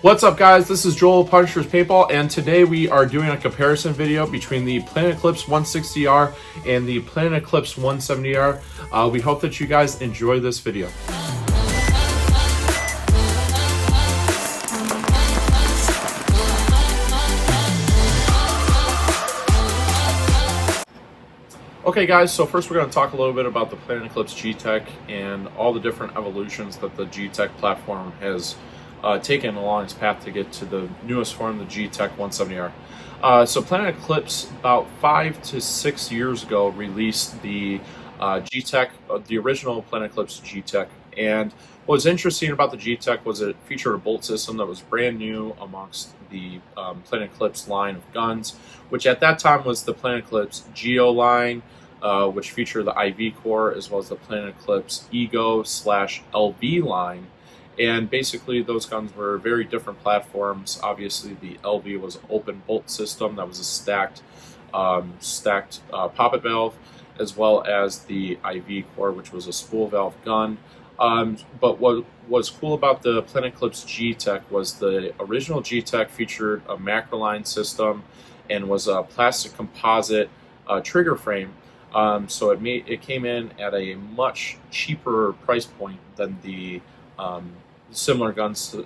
What's up, guys? This is Joel, Punisher's Paintball, and today we are doing a comparison video between the Planet Eclipse 160R and the Planet Eclipse 170R. We hope that you guys enjoy this video. Okay, guys, so first we're going to talk a little bit about the Planet Eclipse Gtek and all the different evolutions that the Gtek platform has taken along its path to get to the newest form, the Gtek 170R. So Planet Eclipse, about 5 to 6 years ago, released the Gtek, the original Planet Eclipse Gtek. And what was interesting about the Gtek was it featured a bolt system that was brand new amongst the Planet Eclipse line of guns, which at that time was the Planet Eclipse Geo line, which featured the IV core, as well as the Planet Eclipse Ego/LV line. And basically those guns were very different platforms. Obviously the LV was an open bolt system that was a stacked poppet valve, as well as the IV core, which was a spool valve gun. But what was cool about the Planet Eclipse Gtek was the original Gtek featured a macroline system and was a plastic composite trigger frame. So it came in at a much cheaper price point than the similar guns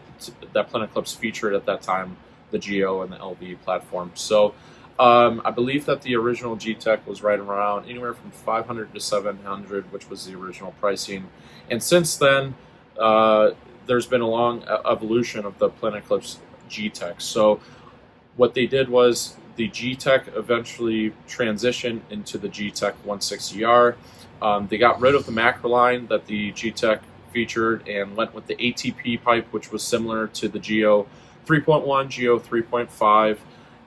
that Planet Eclipse featured at that time, the Geo and the LV platform. So I believe that the original Gtek was right around anywhere from $500 to $700, which was the original pricing. And since then, there's been a long evolution of the Planet Eclipse Gtek. So what they did was the Gtek eventually transitioned into the Gtek 160R. They got rid of the macroline that the Gtek featured and went with the ATP pipe, which was similar to the Geo 3.1, Geo 3.5,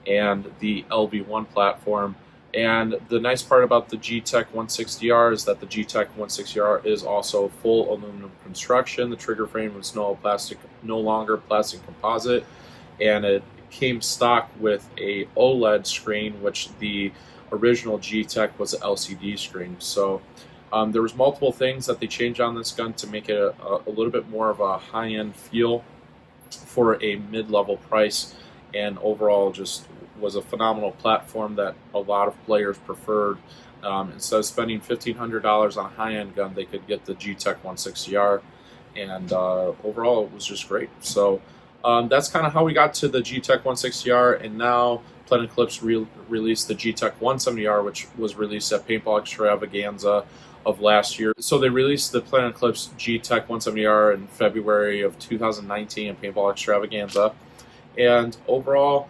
and the LV1 platform. And the nice part about the Gtek 160R is that the Gtek 160R is also full aluminum construction. The trigger frame was no longer plastic composite, and it came stock with a OLED screen, which the original Gtek was an LCD screen. So there was multiple things that they changed on this gun to make it a little bit more of a high-end feel for a mid-level price, and overall just was a phenomenal platform that a lot of players preferred. Instead of spending $1,500 on a high-end gun, they could get the Gtek 160R, and overall it was just great. So that's kind of how we got to the Gtek 160R, and now Planet Eclipse released the Gtek 170R, which was released at Paintball Extravaganza of last year. So they released the Planet Eclipse Gtek 170R in February of 2019 at Paintball Extravaganza. And overall,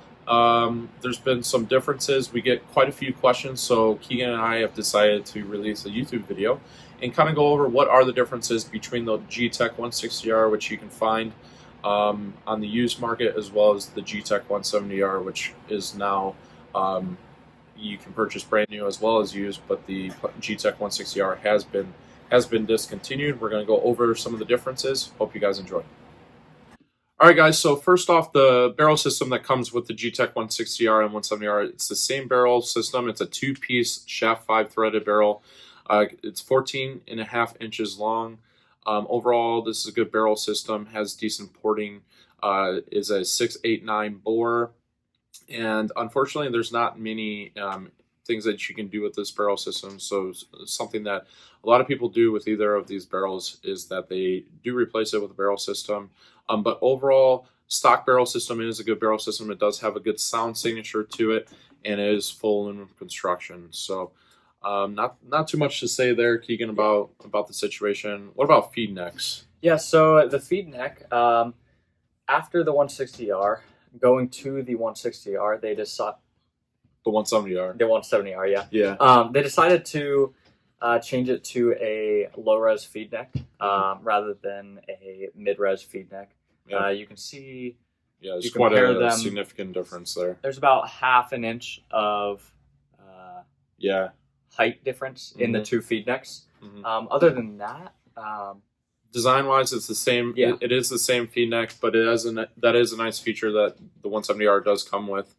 there's been some differences. We get quite a few questions, so Keegan and I have decided to release a YouTube video and kind of go over what are the differences between the Gtek 160R, which you can find on the used market, as well as the Gtek 170R, which is now you can purchase brand new as well as used, but the Gtek 160R has been discontinued. We're going to go over some of the differences. Hope you guys enjoy. All right, guys, so first off, the barrel system that comes with the Gtek 160R and 170R, it's the same barrel system. It's a two-piece shaft 5-threaded barrel. It's 14.5 inches long. Overall, this is a good barrel system, has decent porting, is a 6.89 bore. And unfortunately, there's not many things that you can do with this barrel system. So something that a lot of people do with either of these barrels is that they do replace it with a barrel system. But overall, stock barrel system is a good barrel system. It does have a good sound signature to it, and it is full aluminum construction. So not too much to say there, Keegan, about the situation. What about feed necks? Yeah, so the feed neck, after the 160R, going to the 160R, they decided... The 170R. The 170R, yeah. Yeah. They decided to change it to a low-res feed neck rather than a mid-res feed neck. Yeah. You can see... Yeah, there's quite a significant difference there. There's about half an inch of height difference in the two feed necks. Other than that... design-wise, it's the same. Yeah. It is the same feed neck, but that is a nice feature that the 170R does come with.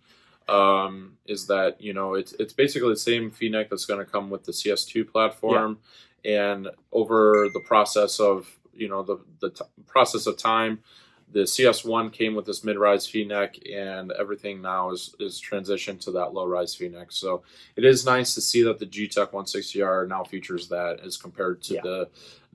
Is that, you know, it's basically the same feed neck that's going to come with the CS2 platform, and over the process of, you know, the process of time, the CS1 came with this mid-rise V-neck, and everything now is transitioned to that low-rise V-neck. So it is nice to see that the Gtek 160R now features that as compared to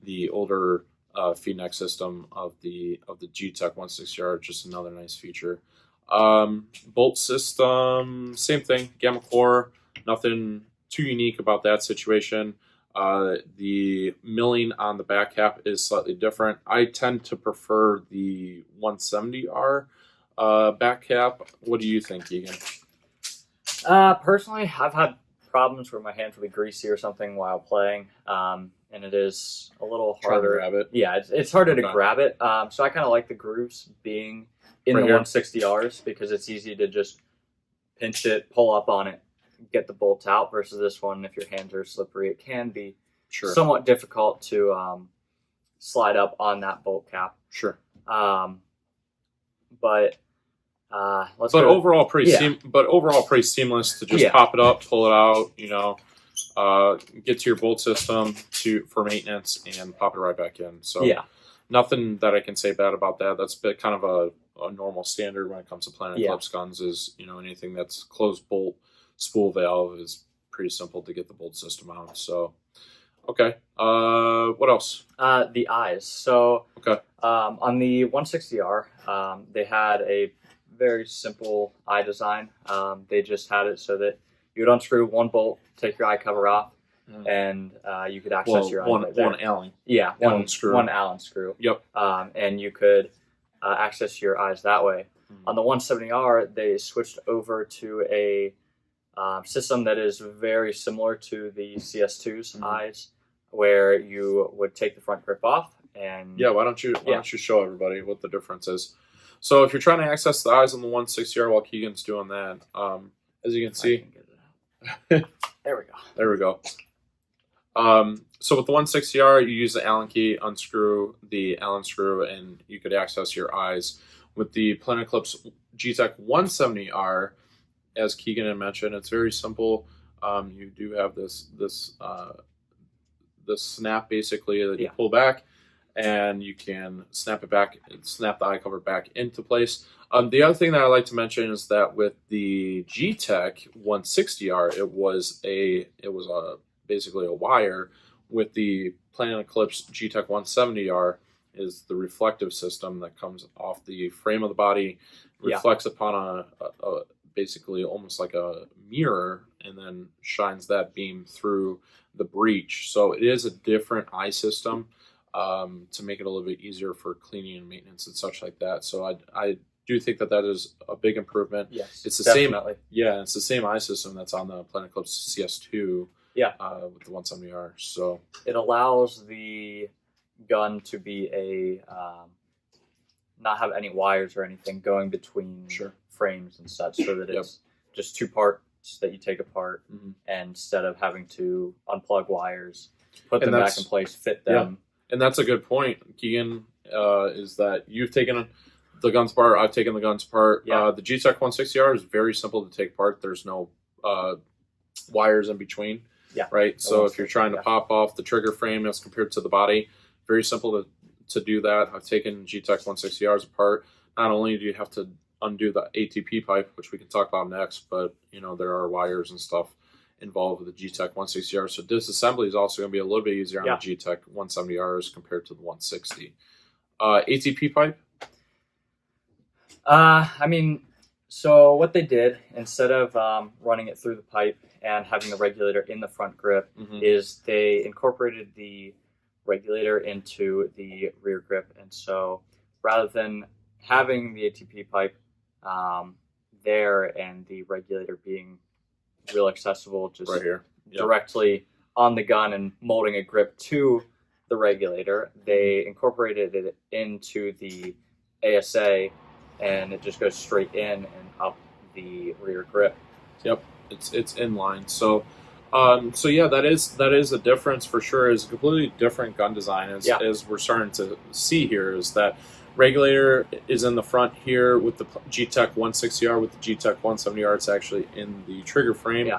the older V-neck system of the Gtek 160R. Just another nice feature. Bolt system, same thing, gamma core, nothing too unique about that situation. The milling on the back cap is slightly different. I tend to prefer the 170R back cap. What do you think, Keegan? Personally, I've had problems where my hands will be greasy or something while playing, and it is a little harder. Trying to grab it. Yeah, it's harder to grab it. So I kind of like the grooves being in the 160Rs because it's easy to just pinch it, pull up on it, get the bolts out, versus this one, if your hands are slippery, it can be somewhat difficult to slide up on that bolt cap. Sure. But overall pretty seamless to just pop it up, pull it out, get to your bolt system for maintenance and pop it right back in. So nothing that I can say bad about that. That's been kind of a normal standard when it comes to Planet Eclipse guns. Is anything that's closed bolt spool valve is pretty simple to get the bolt system out. So okay, what else? The eyes. So on the 160R, they had a very simple eye design. They just had it so that you would unscrew one bolt, take your eye cover off, and you could access your eye. One Allen. Yeah, Allen screw. One Allen screw. Yep. And you could access your eyes that way. On the 170R, they switched over to a system that is very similar to the CS2's eyes, where you would take the front grip off and why don't you show everybody what the difference is? So if you're trying to access the eyes on the 160R while Keegan's doing that, as you can see, there we go. There we go. So with the 160R, you use the Allen key, unscrew the Allen screw, and you could access your eyes. With the Planet Eclipse Gtek 170R, as Keegan had mentioned, it's very simple. You do have this snap basically that you pull back, and you can snap it back and snap the eye cover back into place. The other thing that I like to mention is that with the Gtek 160R, it was basically a wire. With the Planet Eclipse Gtek 170R is the reflective system that comes off the frame of the body, reflects upon a basically almost like a mirror, and then shines that beam through the breech. So it is a different eye system to make it a little bit easier for cleaning and maintenance and such like that. So I do think that is a big improvement. Yes, it's the definitely. it's the same eye system that's on the Planet Eclipse CS2. With the 170R. So it allows the gun to be not have any wires or anything going between frames and such, so that it's just two parts that you take apart, and instead of having to unplug wires, put them back in place, fit them. And that's a good point, Keegan, is that you've taken the guns apart, I've taken the guns apart. The Gtek 160R is very simple to take apart. There's no wires in between. Right. So if you're trying to pop off the trigger frame as compared to the body, very simple to do that. I've taken Gtek 160Rs apart. Not only do you have to undo the ATP pipe, which we can talk about next, but there are wires and stuff involved with the Gtek 160R. So disassembly is also going to be a little bit easier on the Gtek 170Rs compared to the 160. ATP pipe? So what they did, instead of running it through the pipe and having the regulator in the front grip, is they incorporated the regulator into the rear grip. And so rather than having the ATP pipe there and the regulator being real accessible, just right here, directly on the gun and molding a grip to the regulator, they incorporated it into the ASA, and it just goes straight in and up the rear grip. Yep, it's in line. So that is a difference for sure. It's a completely different gun design as we're starting to see here. Is that regulator is in the front here with the Gtek 160R. With the Gtek 170R, it's actually in the trigger frame.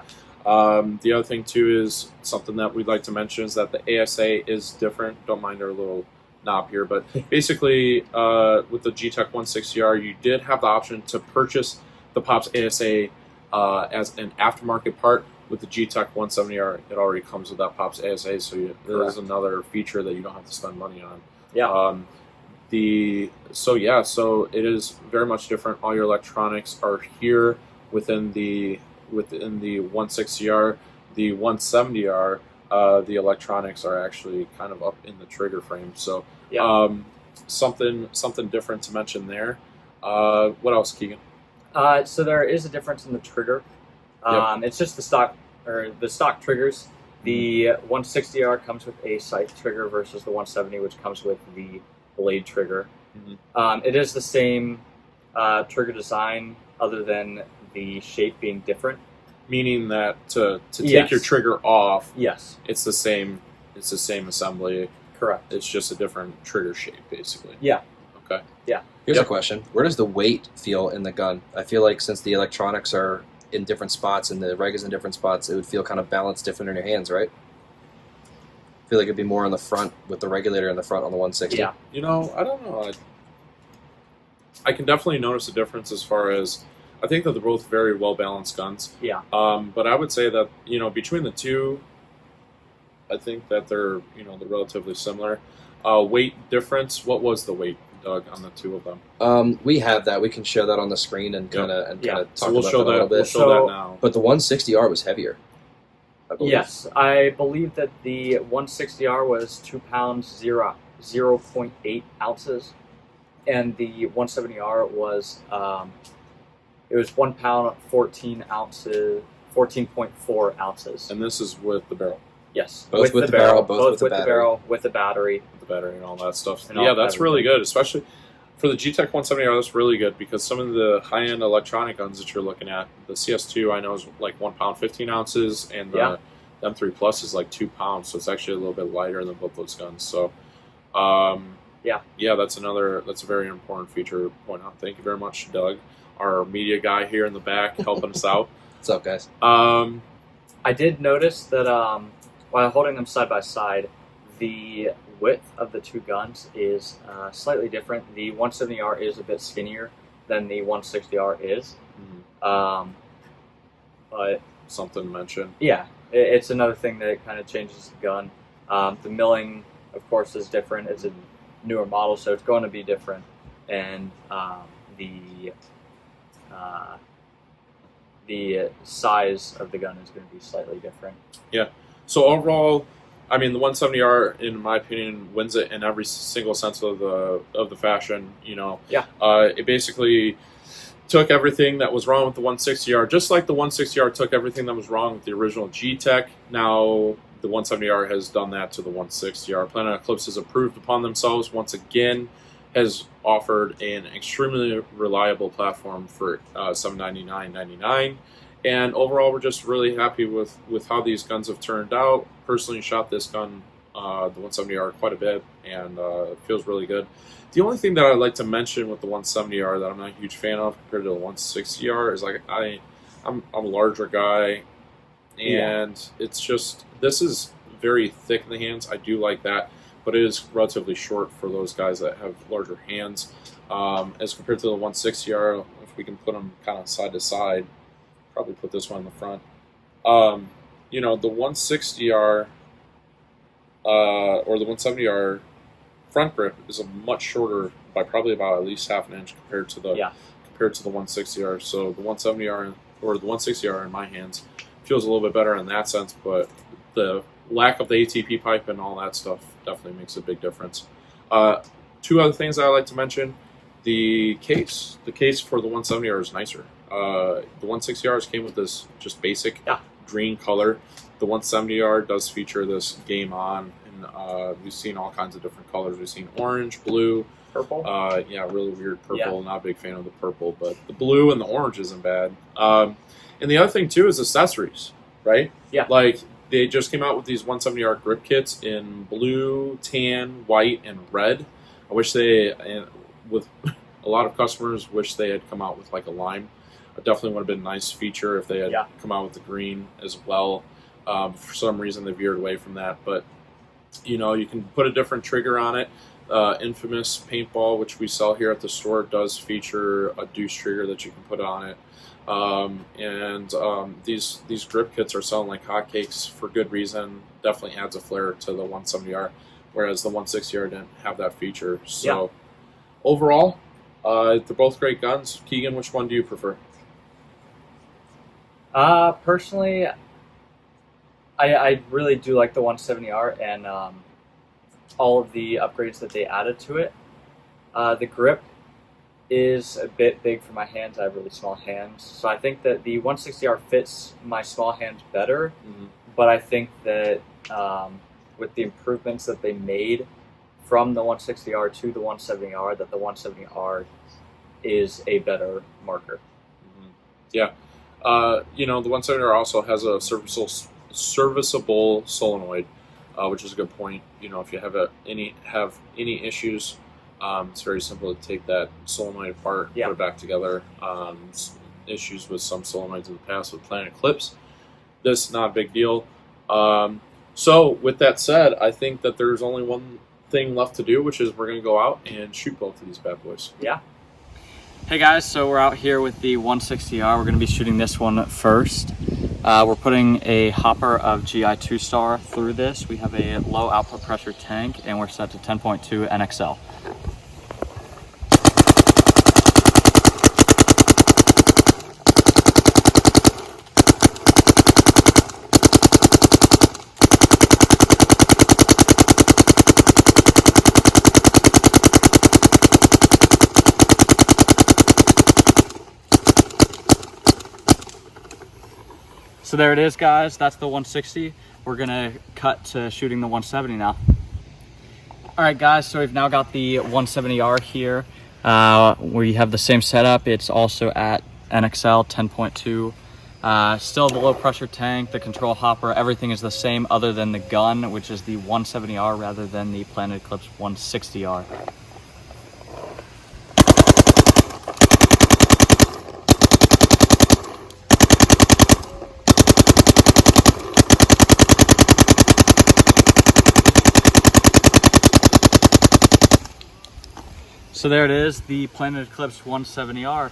The other thing too is something that we'd like to mention is that the ASA is different. Don't mind our little knob here, but basically with the Gtek 160R, you did have the option to purchase the Pops ASA as an aftermarket part. With the Gtek 170R, it already comes with that Pops ASA, so there's another feature that you don't have to spend money on. Yeah. So it is very much different. All your electronics are here within the 160R. The 170R, the electronics are actually kind of up in the trigger frame. So something different to mention there. What else, Keegan? So there is a difference in the trigger. It's just the stock triggers. The 160R comes with a scythe trigger versus the 170, which comes with the blade trigger. It is the same trigger design, other than the shape being different. Meaning that to take your trigger off, yes, it's the same assembly. Correct. It's just a different trigger shape, basically. Yeah. Okay. Yeah. Here's a question: where does the weight feel in the gun? I feel like since the electronics are in different spots and the reg is in different spots, it would feel kind of balanced different in your hands, right? I feel like it'd be more on the front with the regulator in the front on the 160. Yeah. You know, I don't know. I can definitely notice a difference as far as I think that they're both very well balanced guns. Yeah. But I would say that between the two, I think that they're relatively similar. Weight difference. What was the weight, Doug, on the two of them? We have that. We can show that on the screen and kind of talk so we'll about show that a little bit. We'll show that now. But the 160R was heavier. I believe. Yes, I believe that the 160R was 2 pounds 0.8 ounces, and the 170R was it was 1 pound 14 ounces, 14.4 ounces. And this is with the barrel. Yes, both with the barrel, both with the barrel, with the battery, and all that stuff. And yeah, that's really good, especially for the Gtek 170R. That's really good because some of the high-end electronic guns that you're looking at, the CS2 I know is like 1 pound 15 ounces, and the M3 Plus is like 2 pounds, so it's actually a little bit lighter than both those guns. So, that's a very important feature to point out. Thank you very much, Doug, our media guy here in the back, helping us out. What's up, guys? I did notice that while holding them side by side, the width of the two guns is slightly different. The 170R is a bit skinnier than the 160R is. But something to mention. Yeah, it's another thing that kind of changes the gun. The milling, of course, is different. It's a newer model, so it's going to be different. And the size of the gun is going to be slightly different. Yeah. So overall, I mean, the 170R, in my opinion, wins it in every single sense of the fashion. It basically took everything that was wrong with the 160R, just like the 160R took everything that was wrong with the original Gtek. Now the 170R has done that to the 160R. Planet Eclipse has improved upon themselves once again, has offered an extremely reliable platform for $799.99. And overall, we're just really happy with how these guns have turned out. Personally shot this gun, the 170R, quite a bit, and it feels really good. The only thing that I'd like to mention with the 170R that I'm not a huge fan of compared to the 160R is like I'm a larger guy, and it's just, this is very thick in the hands. I do like that, but it is relatively short for those guys that have larger hands. As compared to the 160R, if we can put them kind of side to side, probably put this one in the front. The 160R or the 170R front grip is a much shorter by probably about at least half an inch compared to the 160R. So the 170R or the 160R in my hands feels a little bit better in that sense, but the lack of the ATP pipe and all that stuff definitely makes a big difference. Two other things that I like to mention: the case for the 170R is nicer. The 160Rs came with this just basic green color. The 170R does feature this game on, and we've seen all kinds of different colors. We've seen orange, blue, purple. Really weird purple. Yeah. Not a big fan of the purple, but the blue and the orange isn't bad. And the other thing too is accessories, right? Yeah. Like they just came out with these 170R grip kits in blue, tan, white, and red. I wish with a lot of customers, wish they had come out with like a lime. It definitely would have been a nice feature if they had come out with the green as well. For some reason, they veered away from that. But, you can put a different trigger on it. infamous Paintball, which we sell here at the store, does feature a deuce trigger that you can put on it. These grip kits are selling like hotcakes for good reason. Definitely adds a flair to the 170R, whereas the 160R didn't have that feature. So overall, they're both great guns. Keegan, which one do you prefer? Personally, I really do like the 170R and all of the upgrades that they added to it. The grip is a bit big for my hands. I have really small hands, so I think that the 160R fits my small hands better. But I think that with the improvements that they made from the 160R to the 170R, that the 170R is a better marker. Yeah. The 170R also has a serviceable solenoid, which is a good point. If you have any issues, it's very simple to take that solenoid apart, put it back together. Issues with some solenoids in the past with Planet Eclipse. This, not a big deal. So with that said, I think that there's only one thing left to do, which is we're going to go out and shoot both of these bad boys. Yeah. Hey guys, so we're out here with the 160R. We're going to be shooting this one first. We're putting a hopper of GI 2-star through this. We have a low output pressure tank and we're set to 10.2 NXL. So there it is, guys. That's the 160. We're gonna cut to shooting the 170 now. All right, guys, so we've now got the 170R here. We have the same setup. It's also at NXL 10.2. Still the low pressure tank, the control hopper, everything is the same other than the gun, which is the 170R rather than the Planet Eclipse 160R. So there it is, the Planet Eclipse 170R.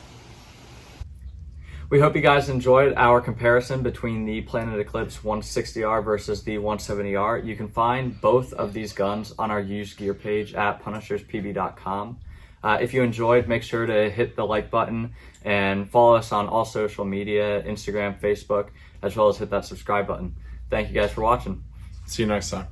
We hope you guys enjoyed our comparison between the Planet Eclipse 160R versus the 170R. You can find both of these guns on our used gear page at punisherspb.com. If you enjoyed, make sure to hit the like button and follow us on all social media, Instagram, Facebook, as well as hit that subscribe button. Thank you guys for watching. See you next time.